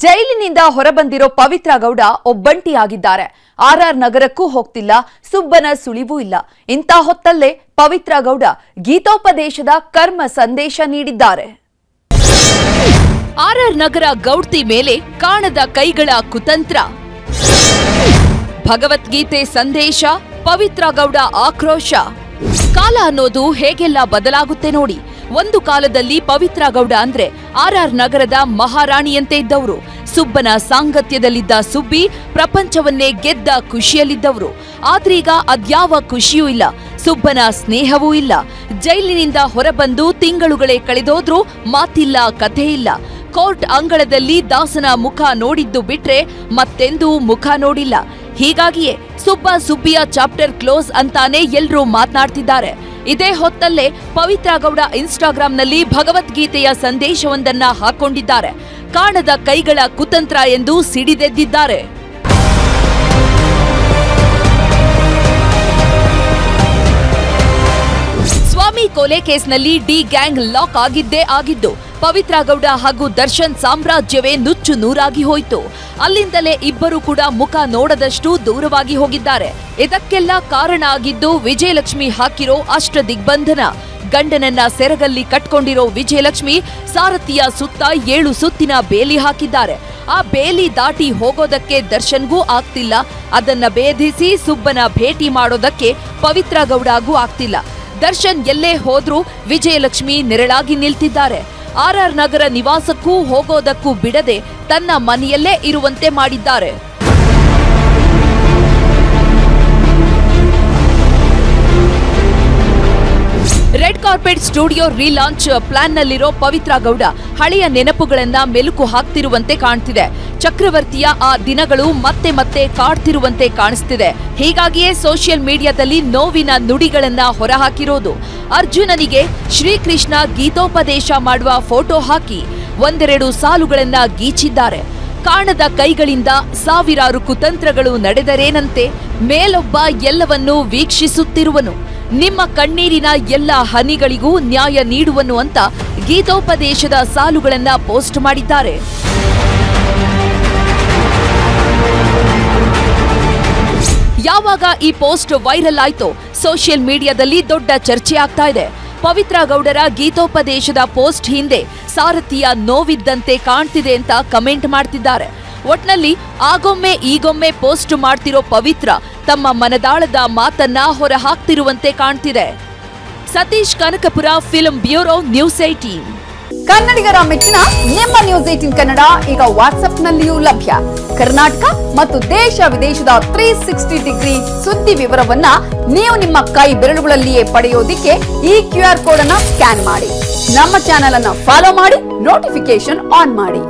ಜೈಲಿನಿಂದ ಹೊರಬಂದಿರೋ ಪವಿತ್ರ ಗೌಡ ಒಬ್ಬಂಟಿಯಾಗಿದ್ದಾರೆ. ಆರ್ಆರ್ ನಗರಕ್ಕೂ ಹೋಗ್ತಿಲ್ಲ, ಸುಬ್ಬನ ಸುಳಿವೂ ಇಲ್ಲ. ಇಂಥ ಹೊತ್ತಲ್ಲೇ ಪವಿತ್ರ ಗೌಡ ಗೀತೋಪದೇಶದ ಕರ್ಮ ಸಂದೇಶ ನೀಡಿದ್ದಾರೆ. ಆರ್ಆರ್ ನಗರ ಗೌಡ್ತಿ ಮೇಲೆ ಕಾಣದ ಕೈಗಳ ಕುತಂತ್ರ, ಭಗವದ್ಗೀತೆ ಸಂದೇಶ, ಪವಿತ್ರ ಗೌಡ ಆಕ್ರೋಶ. ಕಾಲ ಅನ್ನೋದು ಹೇಗೆಲ್ಲ ಬದಲಾಗುತ್ತೆ ನೋಡಿ. ಒಂದು ಕಾಲದಲ್ಲಿ ಪವಿತ್ರ ಗೌಡ ಅಂದ್ರೆ ಆರ್ಆರ್ ನಗರದ ಮಹಾರಾಣಿಯಂತೆ ಇದ್ದವರು. ಸುಬ್ಬನ ಸಾಂಗತ್ಯದಲ್ಲಿದ್ದ ಸುಬ್ಬಿ ಪ್ರಪಂಚವನ್ನೇ ಗೆದ್ದ ಖುಷಿಯಲ್ಲಿದ್ದವರು. ಆದ್ರೀಗ ಅದ್ಯಾವ ಖುಷಿಯೂ ಇಲ್ಲ, ಸುಬ್ಬನ ಸ್ನೇಹವೂ ಇಲ್ಲ. ಜೈಲಿನಿಂದ ಹೊರಬಂದು ತಿಂಗಳುಗಳೇ ಕಳೆದೋದ್ರೂ ಮಾತಿಲ್ಲ, ಕಥೆ ಇಲ್ಲ. ಕೋರ್ಟ್ ಅಂಗಳದಲ್ಲಿ ದಾಸನ ಮುಖ ನೋಡಿದ್ದು ಬಿಟ್ರೆ ಮತ್ತೆಂದೂ ಮುಖ ನೋಡಿಲ್ಲ. ಹೀಗಾಗಿಯೇ ಸುಬ್ಬಿಯ ಚಾಪ್ಟರ್ ಕ್ಲೋಸ್ ಅಂತಾನೆ ಎಲ್ರೂ ಮಾತನಾಡ್ತಿದ್ದಾರೆ. ಇದೇ ಹೊತ್ತಲ್ಲೇ ಪವಿತ್ರ ಗೌಡ ಇನ್ಸ್ಟಾಗ್ರಾಂನಲ್ಲಿ ಭಗವದ್ಗೀತೆಯ ಸಂದೇಶವೊಂದನ್ನ ಹಾಕೊಂಡಿದ್ದಾರೆ. ಕಾಣದ ಕೈಗಳ ಕುತಂತ್ರ ಎಂದು ಸಿಡಿದೆದ್ದಿದ್ದಾರೆ. ಸ್ವಾಮಿ ಕೊಲೆ ಕೇಸ್ನಲ್ಲಿ ಡಿ ಗ್ಯಾಂಗ್ ಲಾಕ್ ಆಗಿದ್ದೇ ಆಗಿದ್ದು ಪವಿತ್ರ ಗೌಡ ಹಾಗೂ ದರ್ಶನ್ ಸಾಮ್ರಾಜ್ಯವೇ ನುಚ್ಚು ನೂರಾಗಿ ಹೋಯಿತು. ಅಲ್ಲಿಂದಲೇ ಇಬ್ಬರು ಕೂಡ ಮುಖ ನೋಡದಷ್ಟು ದೂರವಾಗಿ ಹೋಗಿದ್ದಾರೆ. ಇದಕ್ಕೆಲ್ಲ ಕಾರಣ ಆಗಿದ್ದು ವಿಜಯಲಕ್ಷ್ಮಿ ಹಾಕಿರೋ ಅಷ್ಟ ದಿಗ್ಬಂಧನ. ಗಂಡನನ್ನ ಸೆರಗಲ್ಲಿ ಕಟ್ಕೊಂಡಿರೋ ವಿಜಯಲಕ್ಷ್ಮಿ ಸಾರಥಿಯ ಸುತ್ತ 7 ಸುತ್ತಿನ ಬೇಲಿ ಹಾಕಿದ್ದಾರೆ. ಆ ಬೇಲಿ ದಾಟಿ ಹೋಗೋದಕ್ಕೆ ದರ್ಶನ್ಗೂ ಆಗ್ತಿಲ್ಲ. ಅದನ್ನ ಭೇದಿಸಿ ಸುಬ್ಬನ ಭೇಟಿ ಮಾಡೋದಕ್ಕೆ ಪವಿತ್ರ ಗೌಡಗೂ ಆಗ್ತಿಲ್ಲ. ದರ್ಶನ್ ಎಲ್ಲೇ ಹೋದ್ರೂ ವಿಜಯಲಕ್ಷ್ಮಿ ನೆರಳಾಗಿ ನಿಲ್ತಿದ್ದಾರೆ. ಆರ್ಆರ್ ನಗರ ನಿವಾಸಕ್ಕೂ ಹೋಗೋದಕ್ಕೂ ಬಿಡದೆ ತನ್ನ ಮನೆಯಲ್ಲೇ ಇರುವಂತೆ ಮಾಡಿದ್ದಾರೆ. Red carpet studio relaunch ಪ್ಲಾನ್ನಲ್ಲಿರೋ Pavithra Gowda ಹಳೆಯ ನೆನಪುಗಳನ್ನ ಮೆಲುಕು ಹಾಕ್ತಿರುವಂತೆ ಕಾಣ್ತಿದೆ. ಚಕ್ರವರ್ತಿಯ ಆ ದಿನಗಳು ಮತ್ತೆ ಮತ್ತೆ ಕಾಡ್ತಿರುವಂತೆ ಕಾಣಿಸ್ತಿದೆ. ಹೀಗಾಗಿಯೇ ಸೋಷಿಯಲ್ ಮೀಡಿಯಾದಲ್ಲಿ ನೋವಿನ ನುಡಿಗಳನ್ನ ಹೊರಹಾಕಿರೋದು. ಅರ್ಜುನನಿಗೆ ಶ್ರೀಕೃಷ್ಣ ಗೀತೋಪದೇಶ ಮಾಡುವ ಫೋಟೋ ಹಾಕಿ 1-2 ಸಾಲುಗಳನ್ನ ಗೀಚಿದ್ದಾರೆ. ಕಾಣದ ಕೈಗಳಿಂದ ಸಾವಿರಾರು ಕುತಂತ್ರಗಳು ನಡೆದರೇನಂತೆ, ಮೇಲೊಬ್ಬ ಎಲ್ಲವನ್ನೂ ವೀಕ್ಷಿಸುತ್ತಿರುವನು, ನಿಮ್ಮ ಕಣ್ಣೀರಿನ ಎಲ್ಲ ಹನಿಗಳಿಗೂ ನ್ಯಾಯ ನೀಡುವನು ಅಂತ ಗೀತೋಪದೇಶದ ಸಾಲುಗಳನ್ನ ಪೋಸ್ಟ್ ಮಾಡಿದ್ದಾರೆ. ಯಾವಾಗ ಈ ಪೋಸ್ಟ್ ವೈರಲ್ ಆಯ್ತೋ ಸೋಷಿಯಲ್ ಮೀಡಿಯಾದಲ್ಲಿ ದೊಡ್ಡ ಚರ್ಚೆ ಆಗ್ತಾ ಇದೆ. ಪವಿತ್ರ ಗೌಡರ ಗೀತೋಪದೇಶದ ಪೋಸ್ಟ್ ಹಿಂದೆ ಸಾರಥಿಯ ನೋವಿದ್ದಂತೆ ಕಾಣ್ತಿದೆ ಅಂತ ಕಮೆಂಟ್ ಮಾಡ್ತಿದ್ದಾರೆ. ಒಟ್ನಲ್ಲಿ ಆಗೊಮ್ಮೆ ಈಗೊಮ್ಮೆ ಪೋಸ್ಟ್ ಮಾಡ್ತಿರೋ ಪವಿತ್ರ ತಮ್ಮ ಮನದಾಳದ ಮಾತನ್ನ ಹೊರ ಹಾಕ್ತಿರುವಂತೆ ಕಾಣ್ತಿದೆ. Satish Kanakapura, film bureau, news 18. ಕನ್ನಡಿಗರ ಮೆಚ್ಚಿನ ನಿಮ್ಮ ನ್ಯೂಸ್ 18 ಕನ್ನಡ ಈಗ ವಾಟ್ಸ್ಆಪ್ನಲ್ಲಿಯೂ ಲಭ್ಯ. ಕರ್ನಾಟಕ ಮತ್ತು ದೇಶ ವಿದೇಶದ 360 ಡಿಗ್ರಿ ಸುದ್ದಿ ವಿವರವನ್ನ ನೀವು ನಿಮ್ಮ ಕೈ ಬೆರಳುಗಳಲ್ಲಿಯೇ ಪಡೆಯೋದಿಕ್ಕೆ ಈ QR ಕೋಡ್ ಅನ್ನ ಸ್ಕ್ಯಾನ್ ಮಾಡಿ. ನಮ್ಮ ಚಾನೆಲ್ ಅನ್ನ ಫಾಲೋ ಮಾಡಿ, ನೋಟಿಫಿಕೇಶನ್ ಆನ್ ಮಾಡಿ.